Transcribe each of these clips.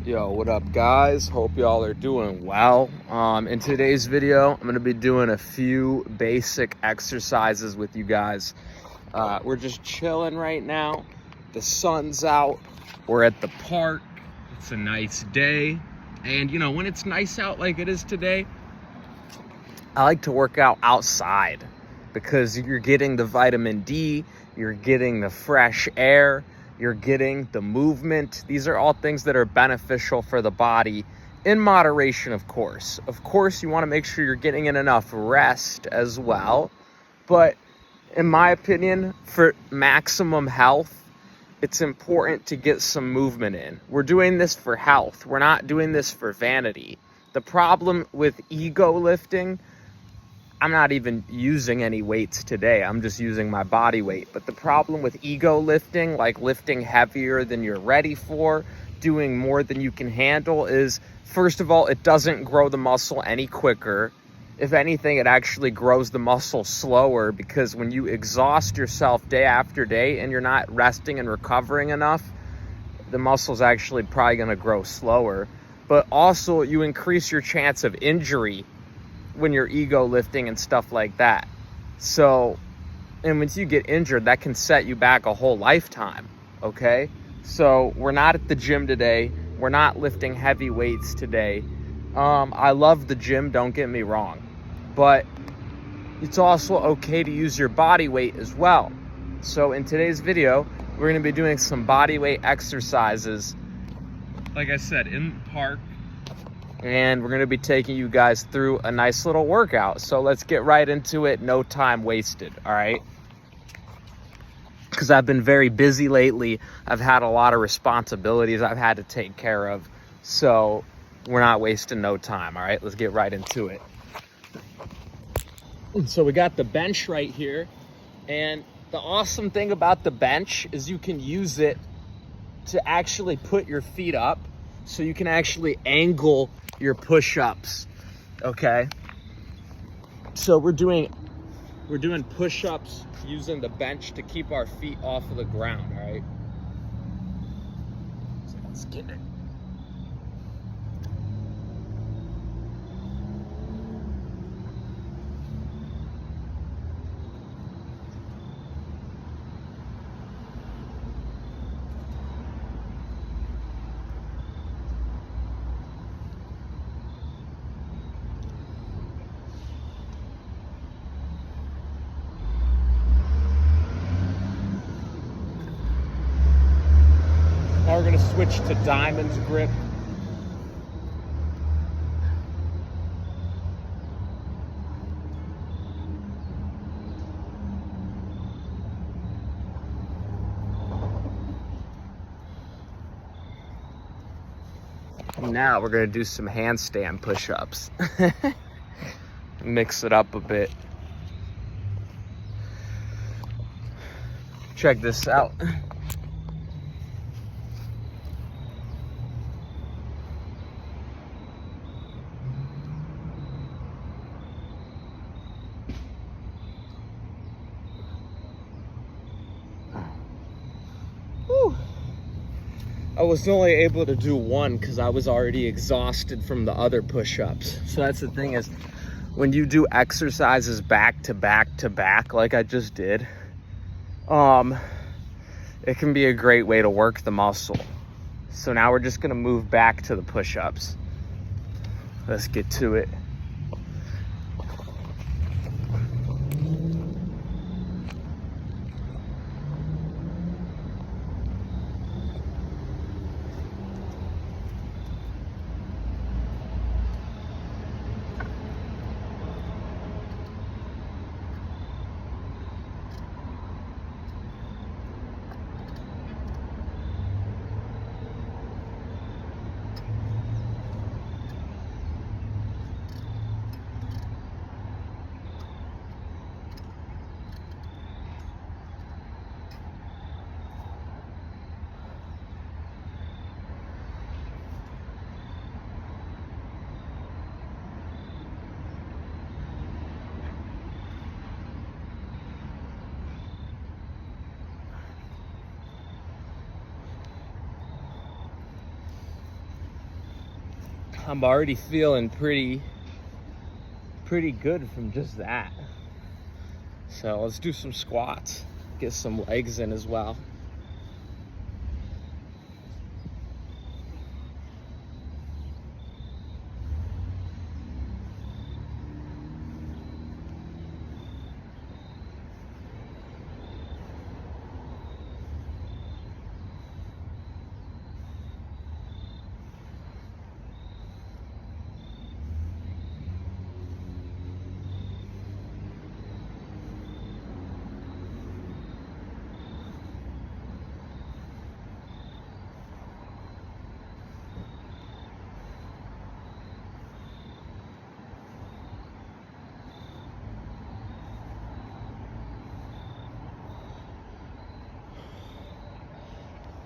Yo, what up guys? Hope y'all are doing well. In today's video, I'm gonna be doing a few basic exercises with you guys. We're just chilling right now. The sun's out. We're at the park. It's a nice day. And you know, when it's nice out like it is today, I like to work out outside because you're getting the vitamin D, you're getting the fresh air, you're getting the movement. These are all things that are beneficial for the body in moderation, of course. Of course, you want to make sure you're getting in enough rest as well. But in my opinion, for maximum health, it's important to get some movement in. We're doing this for health. We're not doing this for vanity. The problem with ego lifting, I'm not even using any weights today. I'm just using my body weight. But the problem with ego lifting, like lifting heavier than you're ready for, doing more than you can handle, is, first of all, it doesn't grow the muscle any quicker. If anything, it actually grows the muscle slower, because when you exhaust yourself day after day and you're not resting and recovering enough, the muscle's actually probably gonna grow slower. But also, you increase your chance of injury when you're ego lifting and stuff like that. So, and once you get injured, that can set you back a whole lifetime, okay? So we're not at the gym today. We're not lifting heavy weights today. I love the gym, don't get me wrong, but it's also okay to use your body weight as well. So in today's video, we're gonna be doing some body weight exercises, like I said, in the park. And we're going to be taking you guys through a nice little workout. So let's get right into it. No time wasted, all right? Because I've been very busy lately. I've had a lot of responsibilities I've had to take care of. So we're not wasting no time, all right? Let's get right into it. So we got the bench right here. And the awesome thing about the bench is you can use it to actually put your feet up. So you can actually angle your push-ups, okay? So we're doing push-ups using the bench to keep our feet off of the ground, all right? So let's get it. Now we're gonna switch to diamond's grip. Now we're gonna do some handstand push-ups. Mix it up a bit. Check this out. I was only able to do one because I was already exhausted from the other push-ups. So that's the thing, is when you do exercises back to back to back like I just did, it can be a great way to work the muscle. So now we're just gonna move back to the push-ups. Let's get to it. I'm already feeling pretty good from just that. So let's do some squats, get some legs in as well.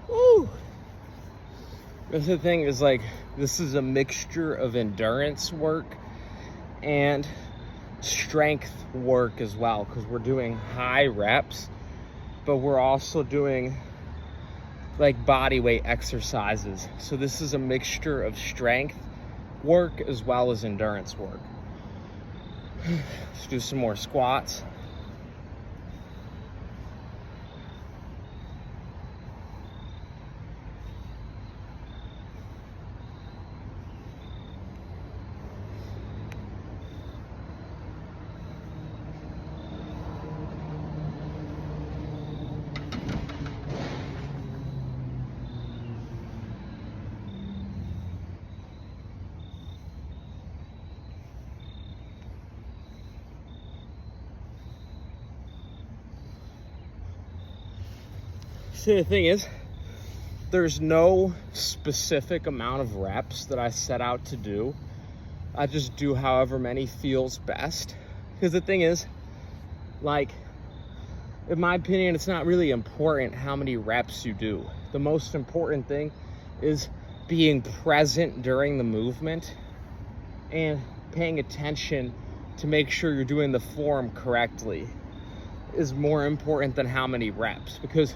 Woo! The thing is, like, this is a mixture of endurance work and strength work as well, because we're doing high reps, but we're also doing like body weight exercises. So this is a mixture of strength work as well as endurance work. Let's do some more squats. See, the thing is, there's no specific amount of reps that I set out to do. I just do however many feels best. Because the thing is, like, in my opinion, it's not really important how many reps you do. The most important thing is being present during the movement and paying attention to make sure you're doing the form correctly is more important than how many reps. Because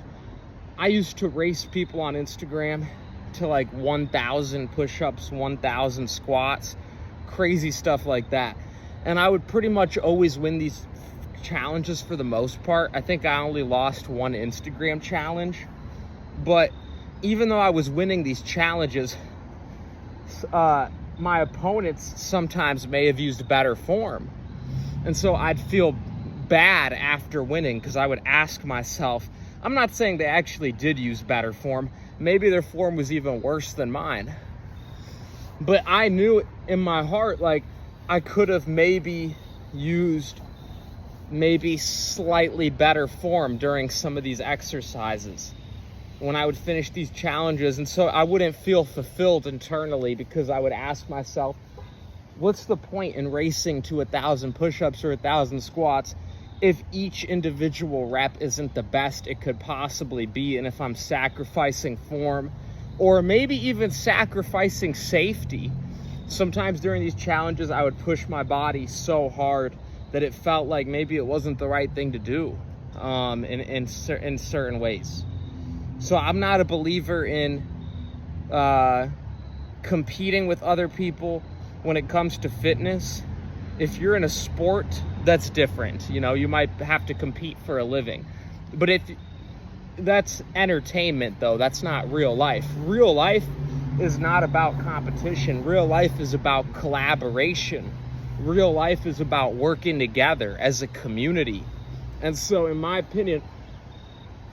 I used to race people on Instagram to like 1,000 push-ups, 1,000 squats, crazy stuff like that. And I would pretty much always win these challenges for the most part. I think I only lost one Instagram challenge. But even though I was winning these challenges, my opponents sometimes may have used better form. And so I'd feel bad after winning because I would ask myself, I'm not saying they actually did use better form. Maybe their form was even worse than mine. But I knew in my heart, like, I could have maybe used slightly better form during some of these exercises when I would finish these challenges. And so I wouldn't feel fulfilled internally because I would ask myself, what's the point in racing to 1,000 push-ups or 1,000 squats if each individual rep isn't the best it could possibly be, and if I'm sacrificing form or maybe even sacrificing safety? Sometimes during these challenges, I would push my body so hard that it felt like maybe it wasn't the right thing to do in certain ways. So I'm not a believer in competing with other people when it comes to fitness. If you're in a sport, that's different. You know, you might have to compete for a living. But if that's entertainment, though, that's not real life. Real life is not about competition. Real life is about collaboration. Real life is about working together as a community. And so, in my opinion,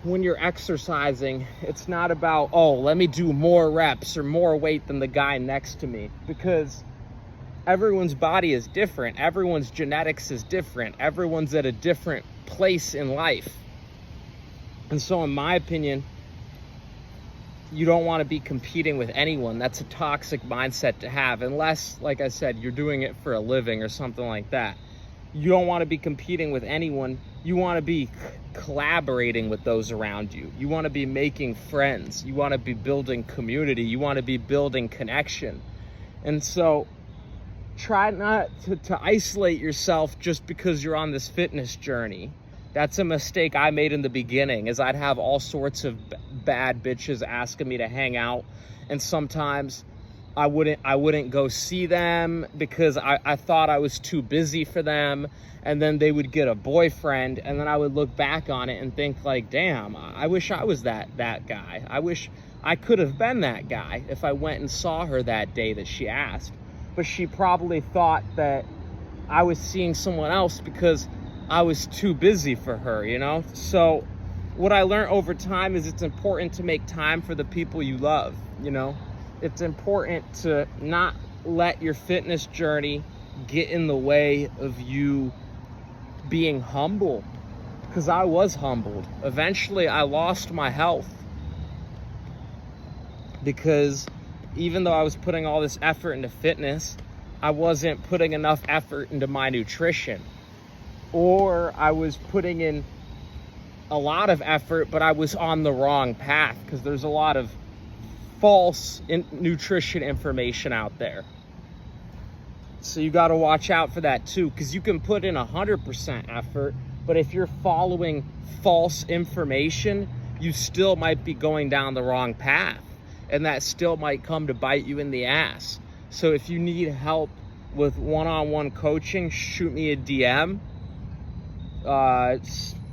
when you're exercising, it's not about, oh, let me do more reps or more weight than the guy next to me, because everyone's body is different. Everyone's genetics is different. Everyone's at a different place in life. And so, in my opinion, you don't want to be competing with anyone. That's a toxic mindset to have, unless, like I said, you're doing it for a living or something like that. You don't want to be competing with anyone. You want to be collaborating with those around you. You want to be making friends. You want to be building community. You want to be building connection. And so try not to isolate yourself just because you're on this fitness journey. That's a mistake I made in the beginning, is I'd have all sorts of bad bitches asking me to hang out. And sometimes I wouldn't go see them because I thought I was too busy for them. And then they would get a boyfriend, and then I would look back on it and think like, damn, I wish I was that guy. I wish I could have been that guy if I went and saw her that day that she asked. But she probably thought that I was seeing someone else because I was too busy for her, you know? So what I learned over time is it's important to make time for the people you love, you know? It's important to not let your fitness journey get in the way of you being humble, because I was humbled. Eventually, I lost my health because even though I was putting all this effort into fitness, I wasn't putting enough effort into my nutrition, or I was putting in a lot of effort, but I was on the wrong path because there's a lot of false nutrition information out there. So you got to watch out for that too, because you can put in 100% effort, but if you're following false information, you still might be going down the wrong path, and that still might come to bite you in the ass. So if you need help with one-on-one coaching, shoot me a DM.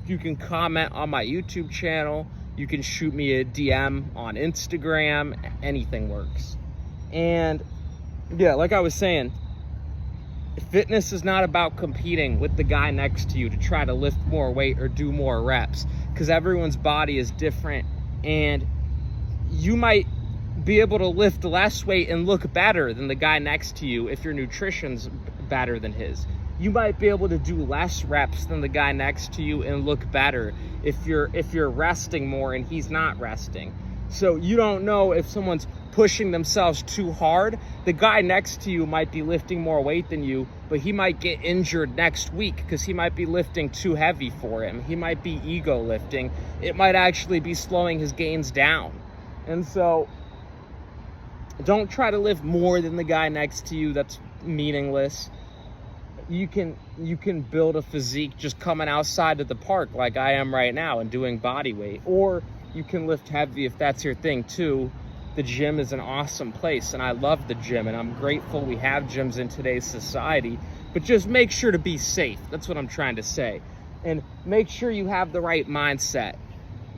You can comment on my YouTube channel. You can shoot me a DM on Instagram. Anything works. And yeah, like I was saying, fitness is not about competing with the guy next to you to try to lift more weight or do more reps, because everyone's body is different, and you might be able to lift less weight and look better than the guy next to you if your nutrition's better than his. You might be able to do less reps than the guy next to you and look better if you're resting more and he's not resting. So you don't know if someone's pushing themselves too hard. The guy next to you might be lifting more weight than you, but he might get injured next week because he might be lifting too heavy for him. He might be ego lifting. It might actually be slowing his gains down. And so don't try to lift more than the guy next to you. That's meaningless. You can build a physique just coming outside of the park like I am right now and doing body weight, or you can lift heavy if that's your thing too. The gym is an awesome place, and I love the gym, and I'm grateful we have gyms in today's society, but just make sure to be safe. That's what I'm trying to say. And make sure you have the right mindset.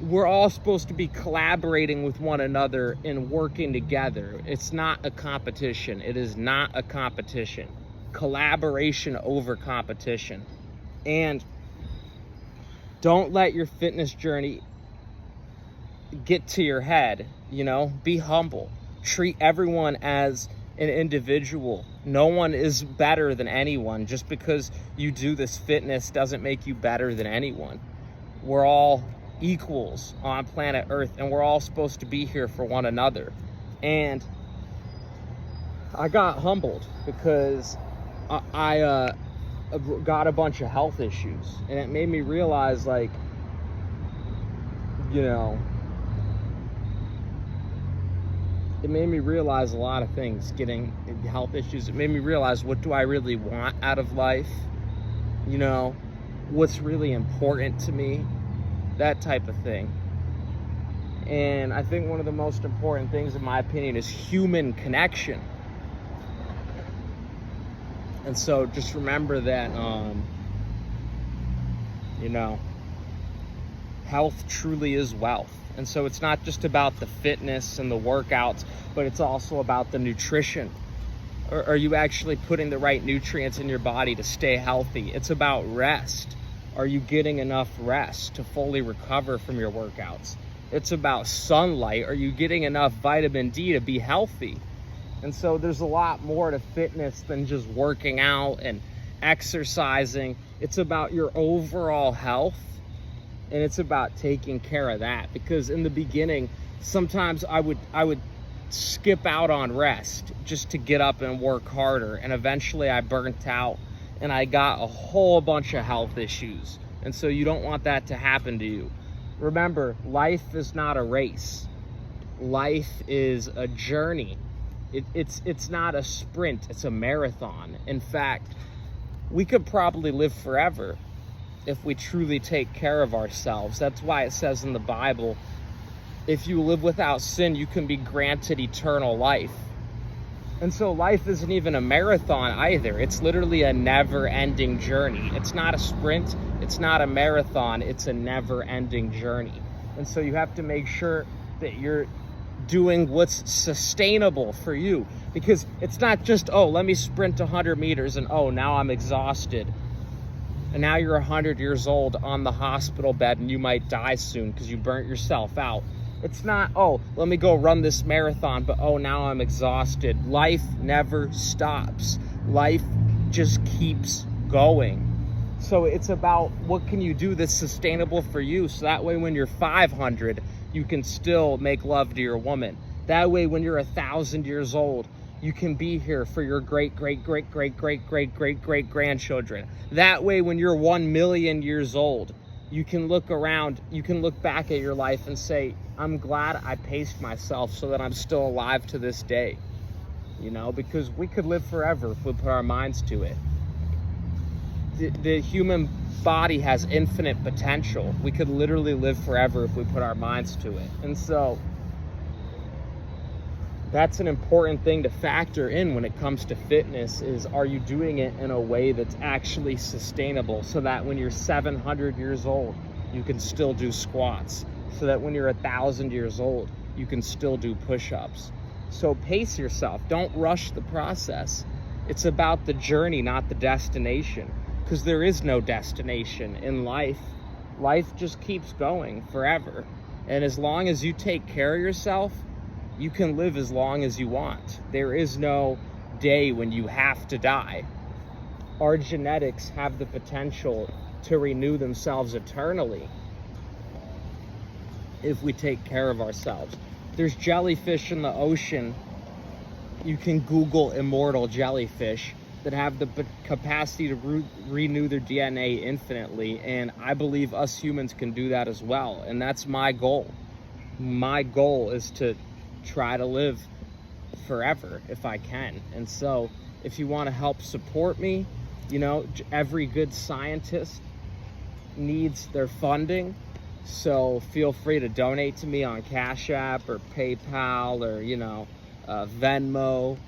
We're all supposed to be collaborating with one another and working together. It's not a competition. It is not a competition. Collaboration over competition. And don't let your fitness journey get to your head, you know? Be humble. Treat everyone as an individual. No one is better than anyone. Just because you do this fitness doesn't make you better than anyone. We're all equals on planet Earth, and we're all supposed to be here for one another. And I got humbled because I got a bunch of health issues, and it made me realize, like, you know, it made me realize a lot of things, getting health issues. It made me realize, what do I really want out of life? You know, what's really important to me? That type of thing. And I think one of the most important things, in my opinion, is human connection. And so just remember that, you know, health truly is wealth. And so it's not just about the fitness and the workouts, but it's also about the nutrition. Are you actually putting the right nutrients in your body to stay healthy? It's about rest. Are you getting enough rest to fully recover from your workouts? It's about sunlight. Are you getting enough vitamin D to be healthy? And so there's a lot more to fitness than just working out and exercising. It's about your overall health, and it's about taking care of that. Because in the beginning, sometimes I would skip out on rest just to get up and work harder, and eventually I burnt out and I got a whole bunch of health issues. And so you don't want that to happen to you. Remember, life is not a race. Life is a journey. It's not a sprint, it's a marathon. In fact, we could probably live forever if we truly take care of ourselves. That's why it says in the Bible, if you live without sin, you can be granted eternal life. And so life isn't even a marathon either. It's literally a never-ending journey. It's not a sprint, it's not a marathon, it's a never-ending journey. And so you have to make sure that you're doing what's sustainable for you, because it's not just, oh, let me sprint 100 meters and oh, now I'm exhausted. And now you're 100 years old on the hospital bed and you might die soon because you burnt yourself out. It's not, oh, let me go run this marathon, but oh, now I'm exhausted. Life never stops. Life just keeps going. So it's about what can you do that's sustainable for you, so that way when you're 500, you can still make love to your woman. That way when you're 1,000 years old, you can be here for your great-great-great-great-great-great-great-great-grandchildren. That way when you're 1,000,000 years old, you can look around, you can look back at your life and say, I'm glad I paced myself so that I'm still alive to this day. You know, because we could live forever if we put our minds to it. The human body has infinite potential. We could literally live forever if we put our minds to it. And so that's an important thing to factor in when it comes to fitness, is are you doing it in a way that's actually sustainable, so that when you're 700 years old, you can still do squats, so that when you're 1,000 years old, you can still do push-ups. So pace yourself. Don't rush the process. It's about the journey, not the destination, because there is no destination in life. Life just keeps going forever. And as long as you take care of yourself, you can live as long as you want. There is no day when you have to die. Our genetics have the potential to renew themselves eternally if we take care of ourselves. There's jellyfish in the ocean. You can Google immortal jellyfish that have the capacity to renew their DNA infinitely. And I believe us humans can do that as well. And that's my goal. My goal is to try to live forever if I can. And so if you want to help support me, you know, every good scientist needs their funding. So feel free to donate to me on Cash App or PayPal or, you know, Venmo.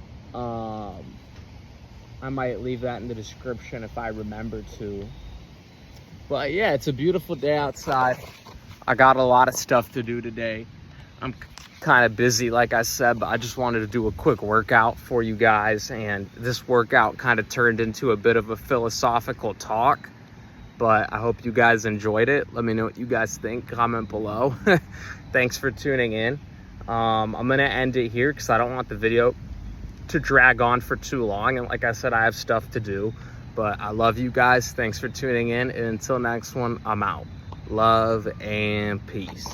I might leave that in the description if I remember to. But yeah, it's a beautiful day outside. I got a lot of stuff to do today. I'm kind of busy, like I said, but I just wanted to do a quick workout for you guys. And this workout kind of turned into a bit of a philosophical talk, but I hope you guys enjoyed it. Let me know what you guys think. Comment below. Thanks for tuning in. I'm gonna end it here because I don't want the video to drag on for too long. And like I said, I have stuff to do, but I love you guys. Thanks for tuning in. And until next one, I'm out. Love and peace.